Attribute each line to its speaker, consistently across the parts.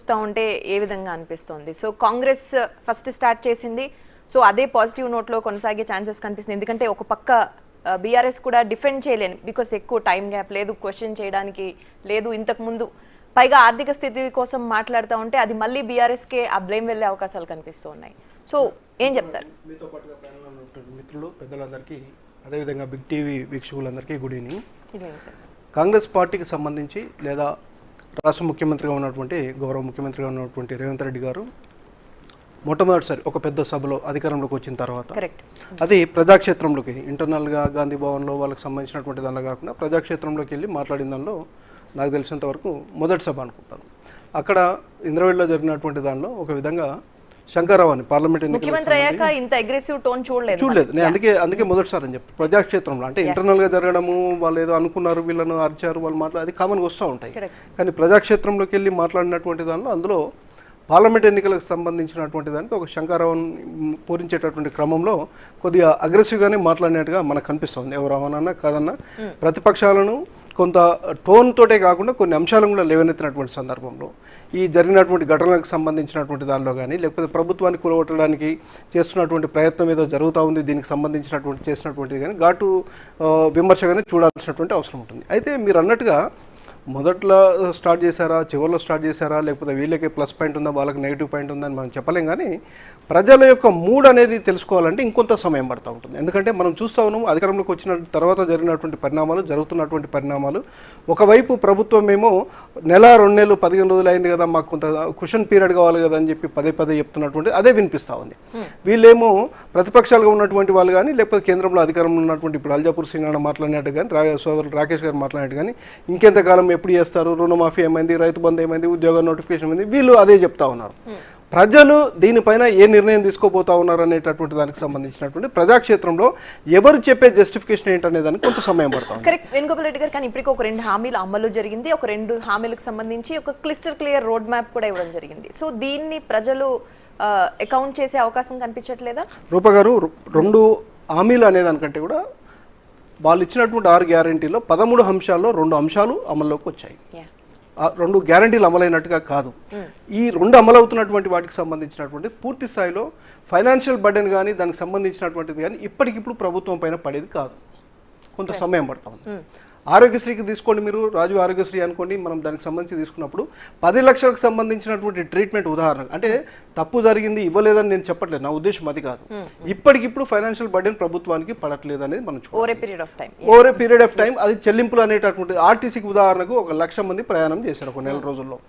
Speaker 1: చూస్తూ ఉంటే ఏ విధంగా అనిపిస్తుంది? సో కాంగ్రెస్ ఫస్ట్ స్టార్ట్ చేసింది, సో అదే పాజిటివ్ నోట్లో కొనసాగే ఛాన్సెస్ కనిపిస్తుంది. ఎందుకంటే ఒక పక్క బీఆర్ఎస్ కూడా డిఫెండ్ చేయలేను, బికాస్ ఎక్కువ టైం గ్యాప్ లేదు, క్వశ్చన్ చేయడానికి లేదు. ఇంతకుముందు పైగా ఆర్థిక స్థితి కోసం మాట్లాడుతూ ఉంటే అది మళ్ళీ బీఆర్ఎస్కే ఆ బ్లేమ్ వెళ్ళే అవకాశాలు కనిపిస్తూ ఉన్నాయి. సో ఏం చెప్తారు?
Speaker 2: మీతో పాటుగా ప్యానెల్లో ఉన్నటువంటి మిత్రులు పెద్దలందరికీ, అదేవిధంగా బిగ్ టీవీ వీక్షకులందరికీ గుడ్ ఈవినింగ్. కాంగ్రెస్ పార్టీకి సంబంధించి లేదా రాష్ట్ర ముఖ్యమంత్రిగా ఉన్నటువంటి గౌరవ ముఖ్యమంత్రిగా ఉన్నటువంటి రేవంత్ రెడ్డి గారు మొట్టమొదటిసారి ఒక పెద్ద సభలో అధికారంలోకి వచ్చిన తర్వాత అది ప్రజాక్షేత్రంలోకి ఇంటర్నల్గా గాంధీ భవన్లో వాళ్ళకి సంబంధించినటువంటి దానిలో కాకుండా ప్రజాక్షేత్రంలోకి వెళ్ళి మాట్లాడిన దానిలో నాకు తెలిసినంత వరకు మొదటి సభ అనుకుంటాను. అక్కడ ఇంద్రవెల్లిలో జరిగినటువంటి దానిలో ఒక విధంగా శంకర్రావు అని పార్లమెంట్ చూడలేదు. నేను అందుకే మొదటిసారి అని చెప్పి ప్రజాక్షేత్రంలో అంటే ఇంటర్నల్ గా జరగడము, వాళ్ళు ఏదో అనుకున్నారు, వీళ్ళను అరిచారు, వాళ్ళు మాట్లాడి అది కామన్గా వస్తూ ఉంటాయి. కానీ ప్రజాక్షేత్రంలోకి వెళ్ళి మాట్లాడినటువంటి దానిలో అందులో పార్లమెంట్ ఎన్నికలకు సంబంధించినటువంటి దానికి ఒక శంకర్రావుని పూరించేటటువంటి క్రమంలో కొద్దిగా అగ్రెసివ్గానే మాట్లాడినట్టుగా మనకు కనిపిస్తుంది. ఎవరు అవనన్నా కాదన్నా ప్రతిపక్షాలను కొంత టోన్ తోటే కాకుండా కొన్ని అంశాలను కూడా లేవనెత్తినటువంటి సందర్భంలో ఈ జరిగినటువంటి ఘటనలకు సంబంధించినటువంటి దానిలో కానీ, లేకపోతే ప్రభుత్వాన్ని కూలగొట్టడానికి చేస్తున్నటువంటి ప్రయత్నం ఏదో జరుగుతూ ఉంది, దీనికి సంబంధించినటువంటి చేసినటువంటిది కానీ ఘాటు విమర్శగానే చూడాల్సినటువంటి అవసరం ఉంటుంది. అయితే మీరు అన్నట్టుగా మొదట్లో స్టార్ట్ చేశారా, చివరిలో స్టార్ట్ చేశారా, లేకపోతే వీళ్ళకి ప్లస్ పాయింట్ ఉందా, వాళ్ళకి నెగిటివ్ పాయింట్ ఉందా అని మనం చెప్పలేం. కానీ ప్రజల యొక్క మూడ్ అనేది తెలుసుకోవాలంటే ఇంకొంత సమయం పడుతూ ఉంటుంది. ఎందుకంటే మనం చూస్తూ ఉన్నాము అధికారంలోకి వచ్చిన తర్వాత జరిగినటువంటి పరిణామాలు, జరుగుతున్నటువంటి పరిణామాలు. ఒకవైపు ప్రభుత్వం ఏమో నెల 2 నెలలు 15 రోజులు అయింది కదా, మాకు కొంత క్వశ్చన్ పీరియడ్ కావాలి కదా అని చెప్పి పదే చెప్తున్నటువంటి అదే వినిపిస్తూ ఉంది. వీళ్ళేమో ప్రతిపక్షాలుగా ఉన్నటువంటి వాళ్ళు కానీ, లేకపోతే కేంద్రంలో అధికారంలో ఉన్నటువంటి ఇప్పుడు అల్జాపూర్ సింగ్ మాట్లాడినట్టు కానీ, సోదరులు రాకేష్ గారు మాట్లాడినట్టు కానీ, ఇంకెంతకాలం ఎప్పుడు చేస్తారు, రుణమాఫీ ఏమైంది, రైతు బంధు ఏమైంది, ఉద్యోగ నోటిఫికేషన్ ఏమైంది, వీళ్ళు అదే చెప్తా ఉన్నారు. ప్రజలు దీనిపైన ఏ నిర్ణయం తీసుకోబోతా ఉన్నారు అనేటటువంటి దానికి సంబంధించినటువంటి ప్రజాక్షేత్రంలో ఎవరు చెప్పే జస్టిఫికేషన్ ఏంటనే దానికి కొంత సమయం పడుతుంది.
Speaker 1: కరెక్ట్ వేణుగోపాల్ రెడ్డి గారు. కానీ ఇప్పటికీ ఒక 2 హామీలు అమలు జరిగింది, ఒక 2 హామీలకు సంబంధించి ఒక క్లియర్ రోడ్ మ్యాప్ కూడా ఇవ్వడం జరిగింది. సో దీన్ని ప్రజలు అకౌంట్ చేసే అవకాశం కనిపించట్లేదా?
Speaker 2: రూప గారు, 2 హామీలు అనేదానికంటే కూడా వాళ్ళు ఇచ్చినటువంటి 6 గ్యారంటీలో 13 అంశాల్లో 2 అంశాలు అమల్లోకి వచ్చాయి. 2 గ్యారంటీలు అమలైనట్టుగా కాదు. ఈ 2 అమలవుతున్నటువంటి వాటికి సంబంధించినటువంటి పూర్తి స్థాయిలో ఫైనాన్షియల్ బర్డెన్ కానీ, దానికి సంబంధించినటువంటిది కానీ ఇప్పటికిప్పుడు ప్రభుత్వం పైన పడేది కాదు, కొంత సమయం పడుతుంది. ఆరోగ్యశ్రీకి తీసుకోండి, మీరు రాజు ఆరోగ్యశ్రీ అనుకోండి, మనం దానికి సంబంధించి తీసుకున్నప్పుడు 10 లక్షలకు సంబంధించినటువంటి ట్రీట్మెంట్ ఉదాహరణ, అంటే తప్పు జరిగింది ఇవ్వలేదని నేను చెప్పట్లేదు, నా ఉద్దేశం అది కాదు. ఇప్పటికిప్పుడు ఫైనాన్షియల్ బర్డెన్ ప్రభుత్వానికి పడట్లేదు అనేది మనం చూడాలి. Over a period of time అది చెల్లింపులు అనేటటువంటి ఆర్టీసీకి ఉదాహరణకు 1,00,000 మంది ప్రయాణం చేశారు ఒక నెల రోజుల్లో.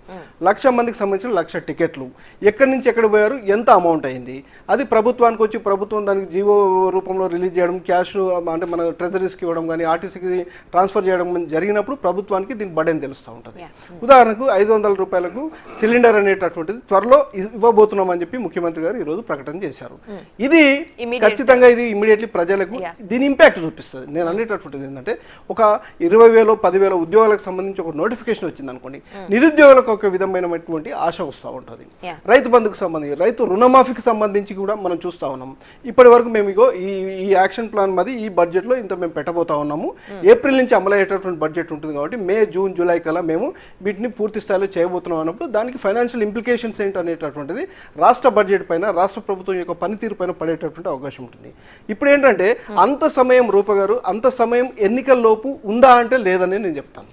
Speaker 2: 1,00,000 మందికి సంబంధించిన 1,00,000 టికెట్లు ఎక్కడి నుంచి ఎక్కడ పోయారు, ఎంత అమౌంట్ అయింది, అది ప్రభుత్వానికి వచ్చి ప్రభుత్వం దానికి జీవో రూపంలో రిలీజ్ చేయడం, క్యాష్ అంటే మన ట్రెజరీస్కి ఇవ్వడం కానీ, ఆర్టీసీకి ట్రాన్స్ఫర్ చేయడం జరిగినప్పుడు ప్రభుత్వానికి దీని బర్డెన్ తెలుస్తూ ఉంటుంది. ఉదాహరణకు 500 రూపాయలకు సిలిండర్ అనేటటువంటిది త్వరలో ఇవ్వబోతున్నాం అని చెప్పి ముఖ్యమంత్రి గారు ఈరోజు ప్రకటన చేశారు. ఇది ఖచ్చితంగా ఇది ఇమీడియట్లీ ప్రజలకు దీని ఇంపాక్ట్ చూపిస్తుంది. నేను అనేటటువంటిది ఏంటంటే ఒక 20,000 10,000 ఉద్యోగాలకు సంబంధించి ఒక నోటిఫికేషన్ వచ్చింది అనుకోండి, నిరుద్యోగులకు ఒక విధమైనటువంటి ఆశ వస్తూ ఉంటుంది. రైతు బంధుకు సంబంధించి, రైతు రుణమాఫీకి సంబంధించి కూడా మనం చూస్తూ ఉన్నాం. ఇప్పటి వరకు మేము ఇగో ఈ యాక్షన్ ప్లాన్ మాది, ఈ బడ్జెట్లో ఇంత మేము పెట్టబోతా ఉన్నాము, ఏప్రిల్ నుంచి అమలయ్యేటటువంటి బడ్జెట్ ఉంటుంది కాబట్టి మే జూన్ జూలై కల్లా మేము వీటిని పూర్తి స్థాయిలో చేయబోతున్నాం అన్నప్పుడు దానికి ఫైనాన్షియల్ ఇంప్లికేషన్స్ ఏంటి అనేటటువంటిది రాష్ట్ర బడ్జెట్ పైన, రాష్ట్ర ప్రభుత్వం యొక్క పనితీరు పైన పడేటటువంటి అవకాశం ఉంటుంది. ఇప్పుడు ఏంటంటే అంత సమయం, రూప గారు, అంత సమయం ఎన్నికల్లోపు ఉందా అంటే లేదని నేను చెప్తాను.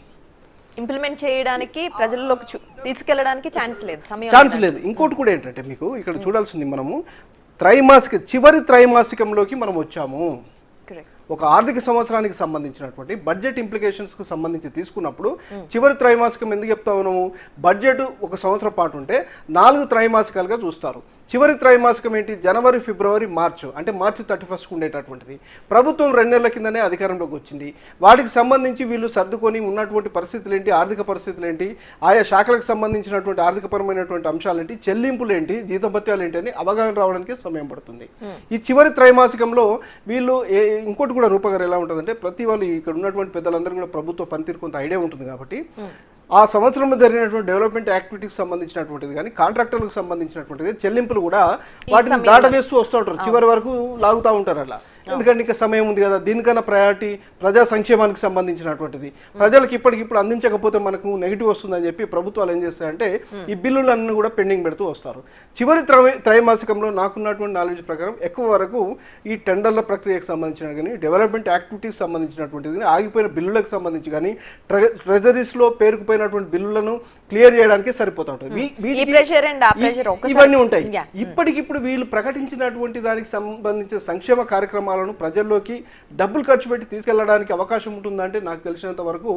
Speaker 1: ఇంప్లిమెంట్ చేయడానికి, ప్రజల్లోకి తీసుకెళ్లడానికి ఛాన్స్ లేదు.
Speaker 2: ఇంకోటి కూడా ఏంటంటే మీకు ఇక్కడ చూడాల్సింది, మనము చివరి త్రైమాసికంలోకి మనం వచ్చాము. ఒక ఆర్థిక సంవత్సరానికి సంబంధించినటువంటి బడ్జెట్ ఇంప్లికేషన్స్కి సంబంధించి తీసుకున్నప్పుడు చివరి త్రైమాసికం ఎందుకు చెప్తా ఉన్నాము, బడ్జెట్ ఒక సంవత్సరం పాటు ఉంటే 4 త్రైమాసికాలుగా చూస్తారు. చివరి త్రైమాసికం ఏంటి, జనవరి ఫిబ్రవరి మార్చ్, అంటే మార్చి 31కు ఉండేటటువంటిది. ప్రభుత్వం 2 నెలల కిందనే అధికారంలోకి వచ్చింది. వాటికి సంబంధించి వీళ్ళు సర్దుకొని ఉన్నటువంటి పరిస్థితులు ఏంటి, ఆర్థిక పరిస్థితులు ఏంటి, ఆయా శాఖలకు సంబంధించినటువంటి ఆర్థికపరమైనటువంటి అంశాలు ఏంటి, చెల్లింపులు ఏంటి, జీతభత్యాలు ఏంటి అని అవగాహన రావడానికి సమయం పడుతుంది. ఈ చివరి త్రైమాసికంలో వీళ్ళు ఇంకోటి కూడా రూపగారు ఎలా ఉంటుందంటే, ప్రతి వాళ్ళు ఇక్కడ ఉన్నటువంటి పెద్దలందరూ కూడా ప్రభుత్వ పనితీరు కొంత ఐడియా ఉంటుంది కాబట్టి ఆ సంవత్సరంలో జరిగినటువంటి డెవలప్మెంట్ యాక్టివిటీకి సంబంధించినటువంటిది కానీ, కాంట్రాక్టర్లకు సంబంధించినటువంటిది చెల్లింపులు కూడా వాటిని దాటవేస్తూ వస్తూ ఉంటారు, చివరి వరకు లాగుతూ ఉంటారు. అలా ఎందుకంటే ఇంకా సమయం ఉంది కదా, దీనికన్నా ప్రయారిటీ ప్రజా సంక్షేమానికి సంబంధించినటువంటిది, ప్రజలకు ఇప్పటికిప్పుడు అందించకపోతే మనకు నెగిటివ్ వస్తుందని చెప్పి ప్రభుత్వాలు ఏం చేస్తాయంటే ఈ బిల్లులన్నీ కూడా పెండింగ్ పెడుతూ వస్తారు. చివరి త్రైమాసికంలో నాకున్నటువంటి నాలెడ్జ్ ప్రకారం ఎక్కువ వరకు ఈ టెండర్ల ప్రక్రియకు సంబంధించిన కానీ డెవలప్మెంట్ యాక్టివిటీస్ సంబంధించినటువంటిది కానీ ఆగిపోయిన బిల్లులకు సంబంధించి కానీ ట్రెజరీస్లో పేరుకుపోయినటువంటి బిల్లులను క్లియర్ చేయడానికి సరిపోతూ ఉంటుంది. ఇవన్నీ ఉంటాయి. ఇప్పటికిప్పుడు వీళ్ళు ప్రకటించినటువంటి దానికి సంబంధించిన సంక్షేమ కార్యక్రమాలను ప్రజల్లోకి డబ్బులు ఖర్చు పెట్టి తీసుకెళ్లడానికి అవకాశం ఉంటుందంటే నాకు తెలిసినంత వరకు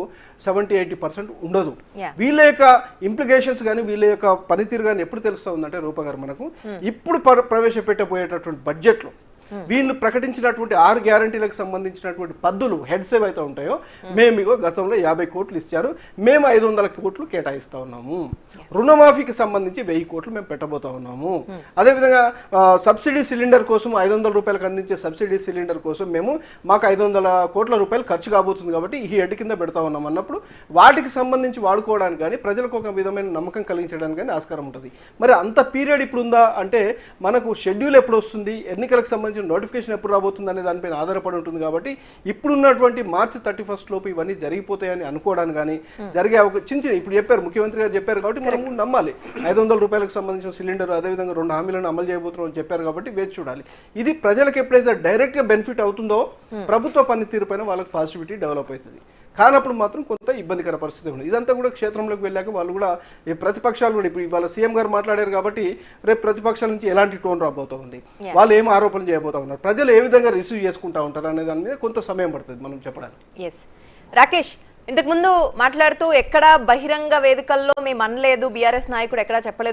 Speaker 2: 70-80% ఉండదు. వీళ్ళ యొక్క ఇంప్లికేషన్స్ కానీ వీళ్ళ యొక్క పనితీరు కానీ ఎప్పుడు తెలుస్తూ ఉందంటే రూప గారు మనకు ఇప్పుడు ప్రవేశపెట్టబోయేటటువంటి బడ్జెట్లో వీళ్ళు ప్రకటించినటువంటి 6 గ్యారంటీలకు సంబంధించినటువంటి పద్దులు హెడ్స్ ఏవైతే ఉంటాయో మేము ఇగో గతంలో 50 కోట్లు ఇచ్చారు, మేము 500 కోట్లు కేటాయిస్తా ఉన్నాము, రుణమాఫీకి సంబంధించి 1000 కోట్లు మేము పెట్టబోతా ఉన్నాము, అదేవిధంగా సబ్సిడీ సిలిండర్ కోసం 500 రూపాయలకు అందించే సబ్సిడీ సిలిండర్ కోసం మాకు 500 కోట్ల రూపాయలు ఖర్చు కాబోతుంది కాబట్టి ఈ హెడ్ కింద పెడతా ఉన్నాం అన్నప్పుడు వాటికి సంబంధించి వాడుకోవడానికి కానీ ప్రజలకు ఒక విధమైన నమ్మకం కలిగించడానికి కానీ ఆస్కారం ఉంటుంది. మరి అంత పీరియడ్ ఇప్పుడు ఉందా అంటే మనకు షెడ్యూల్ ఎప్పుడు వస్తుంది, ఎన్నికలకు సంబంధించిన నోటిఫికేషన్ ఎప్పుడు రాబోతుంది అనే దానిపైన ఆధారపడి ఉంటుంది. కాబట్టి ఇప్పుడున్నటువంటి మార్చి 31 లోపు ఇవన్నీ జరిగిపోతాయని అనుకోవడానికి కానీ జరిగే చిన్న ఇప్పుడు చెప్పారు, ముఖ్యమంత్రి గారు చెప్పారు కాబట్టి మనం నమ్మాలి. 500 రూపాయలకు సంబంధించిన సిలిండర్ అదేవిధంగా 2 హామీలను అమలు చేయబోతున్నాం అని చెప్పారు కాబట్టి వేచి చూడాలి. ఇది ప్రజలకు ఎప్పుడైతే డైరెక్ట్గా బెనిఫిట్ అవుతుందో ప్రభుత్వ పనితీరు పైన వాళ్ళకి పాజిటివిటీ డెవలప్ అవుతుంది. కానప్పుడు మాత్రం కొంత ఇబ్బందికర పరిస్థితి ఉంది. ఇదంతా కూడా క్షేత్రంలోకి వెళ్ళాక వాళ్ళు కూడా ప్రతిపక్షాలు కూడా ఇప్పుడు ఇవాళ సీఎం గారు మాట్లాడారు కాబట్టి రేపు ప్రతిపక్షాల నుంచి ఎలాంటి టోన్ రాబోతూ ఉంది, వాళ్ళు ఏం ఆరోపణలు చేయబోతా ఉన్నారు, ప్రజలు ఏ విధంగా రిసీవ్ చేసుకుంటా ఉంటారు అనే దాని మీద కొంత సమయం పడుతుంది మనం చెప్పడానికి.
Speaker 1: ఎస్ రాకేష్, ఇంతకు ముందు మాట్లాడుతూ ఎక్కడా బహిరంగ వేదికల్లో మేము అనలేదు, బీఆర్ఎస్ నాయకుడు ఎక్కడా చెప్పలేదు